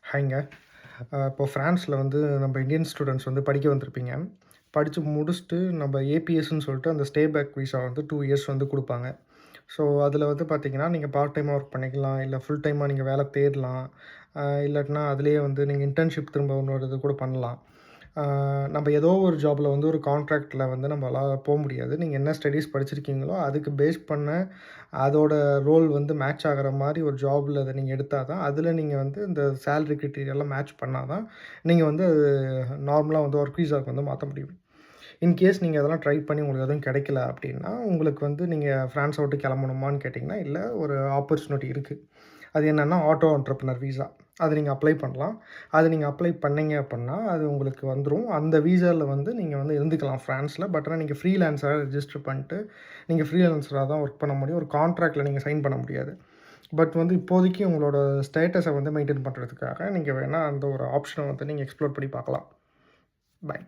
ஹாய்ங்க. இப்போ ஃப்ரான்ஸில் வந்து நம்ம இந்தியன் ஸ்டூடெண்ட்ஸ் வந்து படிக்க வந்திருப்பீங்க. படித்து முடிச்சுட்டு நம்ம ஏபிஎஸ்ன்னு சொல்லிட்டு அந்த ஸ்டே பேக் விசா வந்து 2 இயர்ஸ் வந்து குடுப்பாங்க. ஸோ அதில வந்து பார்த்தீங்கன்னா, நீங்க பார்ட் டைமா ஒர்க் பண்ணிக்கலாம். இல்ல ஃபுல் டைமா நீங்க வேலை தேடலாம். இல்லாட்டினா அதிலேயே வந்து நீங்க இன்டர்ன்ஷிப் திரும்ப இன்னொரு இது கூட பண்ணலாம். நம்ம ஏதோ ஒரு ஜாப்ல வந்து ஒரு கான்ட்ராக்ட்ல வந்து நம்மளால முடியாது. நீங்க என்ன ஸ்டடீஸ் படிச்சிருக்கீங்களோ, அதுக்கு பேஸ் பண்ண அதோட ரோல் வந்து மேட்ச் ஆகுற மாரி ஒரு ஜாப்ல அத நீங்க எடுத்தா தான், அதில நீங்க வந்து இந்த சேலரி கிரைட்டீரியாலாம் மேட்ச் பண்ணா தான், நீங்க வந்து அது நார்மலா வந்து ஒர்க் விசாவுக்கு வந்து மாத்த முடியும். இன்கேஸ் நீங்க அதெல்லாம் ட்ரை பண்ணி உங்களுக்கு எதுவும் கிடைக்கல அப்படின்னா, உங்களுக்கு வந்து நீங்க ஃப்ரான்ஸ விட்டு கிளம்பணுமான்னு கேட்டீங்கன்னா, இல்ல ஒரு ஆப்பர்ச்சுனிட்டி இருக்கு. அது என்னன்னா ஆட்டோ என்டர்பிரினர் விசா. அது நீங்க அப்ளை பண்ணலாம். அது நீங்க அப்ளை பண்ணீங்க அப்புட்னா, அது உங்களுக்கு வந்துரும். அந்த விசால வந்து நீங்க வந்து இருந்துக்கலாம் ஃப்ரான்ஸ்ல. பட் ஆனா நீங்க ஃப்ரீலான்ஸரா ரெஜிஸ்டர் பண்ணிட்டு, நீங்க ஃப்ரீலான்ஸரா தான் ஒர்க் பண்ண முடியும். ஒரு கான்ட்ராக்ட்ல நீங்க சைன் பண்ண முடியாது. பட் வந்து இப்போதைக்கு உங்களோட ஸ்டேட்டஸ வந்து மெயின்டெயின் பண்றதுக்காக, நீங்க வேணா அந்த ஒரு ஆப்ஷன வந்து நீங்க எக்ஸ்ப்ளோர் பண்ணி பார்க்கலாம். பை.